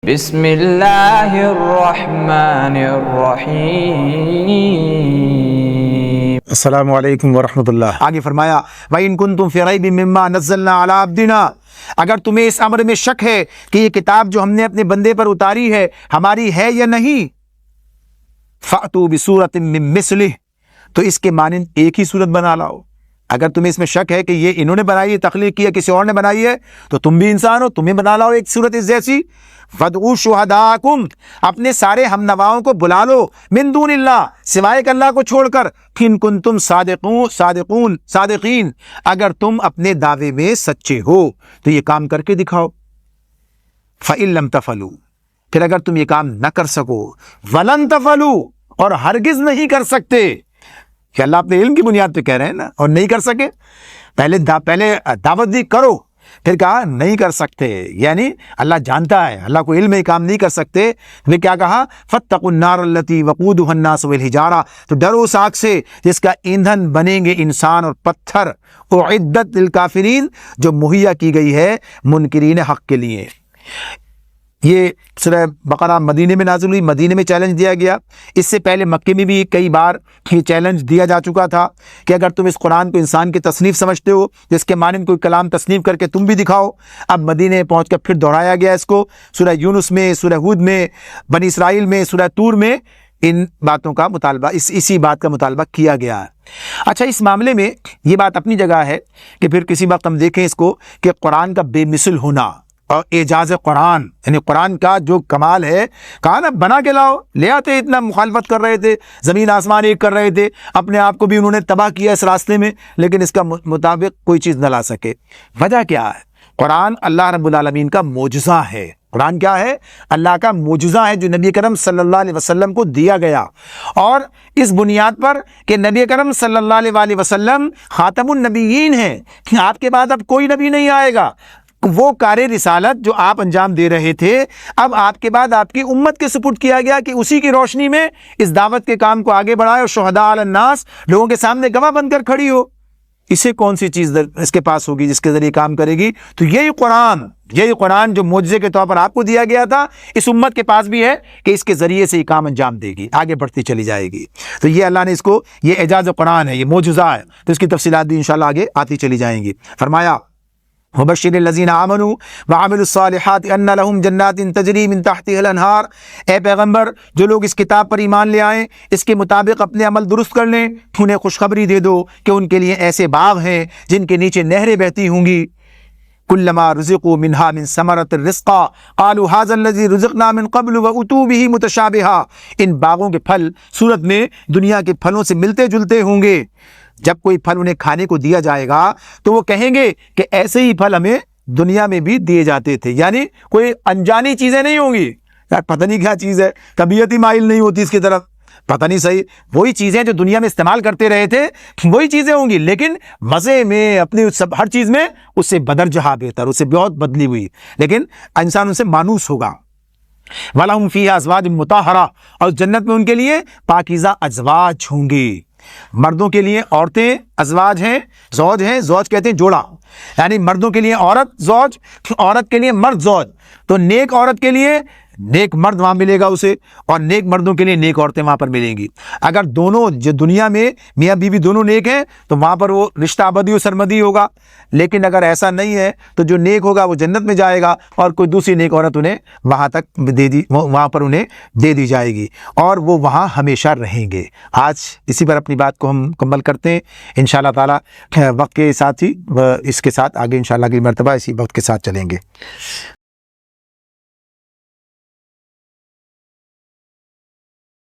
بسم اللہ الرحمن الرحیم۔ السلام علیکم ورحمۃ اللہ۔ آگے فرمایا وَإِن كُنتُمْ فِي رَيْبٍ مِّمَّا نَزَّلْنَا عَلَىٰ عَبْدِنَا، اگر تمہیں اس امر میں شک ہے کہ یہ کتاب جو ہم نے اپنے بندے پر اتاری ہے ہماری ہے یا نہیں، فَأْتُوا بِسُورَةٍ مِّن مِّثْلِهِ، تو اس کے مانند ایک ہی صورت بنا لاؤ۔ اگر تمہیں اس میں شک ہے کہ یہ انہوں نے بنائی ہے، تخلیق کی ہے، کسی اور نے بنائی ہے، تو تم بھی انسان ہو، تمہیں بنا لاؤ ایک صورت اس جیسی۔ فَادْعُوا شُهَدَاءَكُمْ، اپنے سارے ہم نواؤں کو بلا لو، من دون اللہ، سوائے کہ اللہ کو چھوڑ کر، إِن كُنتُمْ صادقین، اگر تم اپنے دعوے میں سچے ہو تو یہ کام کر کے دکھاؤ۔ فَإِن لَمْ تَفْعَلُوا، پھر اگر تم یہ کام نہ کر سکو، وَلَن تَفْعَلُوا، اور ہرگز نہیں کر سکتے، کہ اللہ اپنے علم کی بنیاد پہ کہہ رہے ہیں نا، اور نہیں کر سکے، پہلے دعوت دی کرو، پھر کہا نہیں کر سکتے، یعنی اللہ جانتا ہے، اللہ کو علم ہے کام نہیں کر سکتے، پھر کیا کہا فَاتَّقُوا النَّارَ الَّتِي وَقُودُهَا النَّاسُ وَالْحِجَارَةُ، تو ڈرو اس آگ سے جس کا ایندھن بنیں گے انسان اور پتھر، اعدت للکافرین، جو مہیا کی گئی ہے منکرین حق کے لیے۔ یہ سورہ بقرہ مدینے میں نازل ہوئی، مدینے میں چیلنج دیا گیا، اس سے پہلے مکے میں بھی کئی بار یہ چیلنج دیا جا چکا تھا کہ اگر تم اس قرآن کو انسان کی تصنیف سمجھتے ہو، جس کے مانند کوئی کلام تصنیف کر کے تم بھی دکھاؤ۔ اب مدینے میں پہنچ کر پھر دہرایا گیا اس کو، سورہ یونس میں، سورہ ہود میں، بنی اسرائیل میں، سورہ طور میں ان باتوں کا مطالبہ، اسی بات کا مطالبہ کیا گیا ہے۔ اچھا، اس معاملے میں یہ بات اپنی جگہ ہے کہ پھر کسی وقت ہم دیکھیں اس کو کہ قرآن کا بے مثل ہونا اور اعجاز قرآن، یعنی قرآن کا جو کمال ہے، کہا نا بنا کے لاؤ، لے آتے، اتنا مخالفت کر رہے تھے، زمین آسمان ایک کر رہے تھے، اپنے آپ کو بھی انہوں نے تباہ کیا اس راستے میں، لیکن اس کا مطابق کوئی چیز نہ لا سکے۔ وجہ کیا ہے؟ قرآن اللہ رب العالمین کا معجزہ ہے۔ قرآن کیا ہے؟ اللہ کا معجزہ ہے جو نبی کرم صلی اللہ علیہ وسلم کو دیا گیا، اور اس بنیاد پر کہ نبی کرم صلی اللہ علیہ وسلم خاتم النبیین ہیں، کہ آپ کے بعد اب کوئی نبی نہیں آئے گا، وہ کار رسالت جو آپ انجام دے رہے تھے اب آپ کے بعد آپ کی امت کے سپرد کیا گیا کہ اسی کی روشنی میں اس دعوت کے کام کو آگے بڑھائے، اور شہداء علی الناس، لوگوں کے سامنے گواہ بن کر کھڑی ہو۔ اسے کون سی چیز اس کے پاس ہوگی جس کے ذریعے کام کرے گی؟ تو یہی قرآن جو معجزے کے طور پر آپ کو دیا گیا تھا، اس امت کے پاس بھی ہے کہ اس کے ذریعے سے یہ کام انجام دے گی، آگے بڑھتی چلی جائے گی۔ تو یہ اللہ نے اس کو، یہ اعجاز قرآن ہے، یہ معجزہ ہے، تو اس کی تفصیلات بھی انشاءاللہ آگے آتی چلی جائیں گی۔ فرمایا وَبَشِّرِ الَّذِينَ آمَنُوا وَعَمِلُوا الصَّالِحَاتِ أَنَّ لَهُمْ جَنَّاتٍ تَجْرِي مِن تَحْتِهَا الْأَنْهَارُ، اے پیغمبر، جو لوگ اس کتاب پر ایمان لے آئیں، اس کے مطابق اپنے عمل درست کر لیں، انہیں خوشخبری دے دو کہ ان کے لیے ایسے باغ ہیں جن کے نیچے نہریں بہتی ہوں گی۔ كُلَّمَا رُزِقُوا مِنْهَا مِن ثَمَرَةٍ رِزْقًا قَالُوا هَٰذَا الَّذِي رُزِقْنَا مِن قَبْلُ وَأُتُوا بِهِ مُتَشَابِهًا، ان باغوں کے پھل صورت میں دنیا کے پھلوں سے ملتے جلتے ہوں گے۔ جب کوئی پھل انہیں کھانے کو دیا جائے گا تو وہ کہیں گے کہ ایسے ہی پھل ہمیں دنیا میں بھی دیے جاتے تھے، یعنی کوئی انجانی چیزیں نہیں ہوں گی، یار پتہ نہیں کیا چیز ہے، طبیعت ہی مائل نہیں ہوتی اس کی طرف، پتہ نہیں صحیح، وہی چیزیں جو دنیا میں استعمال کرتے رہے تھے وہی چیزیں ہوں گی، لیکن مزے میں، اپنی سب ہر چیز میں اس سے بدرجہ بہتر، اس سے بہت بدلی ہوئی، لیکن انسان ان سے مانوس ہوگا۔ وَلَهُمْ فِيهَا أَزْوَاجٌ مُطَهَّرَةٌ، اور جنت میں ان کے لیے پاکیزہ ازواج ہوں گی۔ مردوں کے لیے عورتیں ازواج ہیں، زوج ہیں، زوج کہتے ہیں جوڑا، یعنی مردوں کے لیے عورت زوج، عورت کے لیے مرد زوج، تو نیک عورت کے لیے نیک مرد وہاں ملے گا اسے، اور نیک مردوں کے لیے نیک عورتیں وہاں پر ملیں گی۔ اگر دونوں جو دنیا میں میاں بیوی دونوں نیک ہیں تو وہاں پر وہ رشتہ ابدی و سرمدی ہوگا، لیکن اگر ایسا نہیں ہے تو جو نیک ہوگا وہ جنت میں جائے گا، اور کوئی دوسری نیک عورت انہیں وہاں پر انہیں دے دی جائے گی، اور وہ وہاں ہمیشہ رہیں گے۔ آج اسی پر اپنی بات کو ہم مکمل کرتے ہیں انشاءاللہ تعالی، وقت کے ساتھ ہی اس کے ساتھ آگے انشاءاللہ اگلی مرتبہ اسی وقت کے ساتھ چلیں گے۔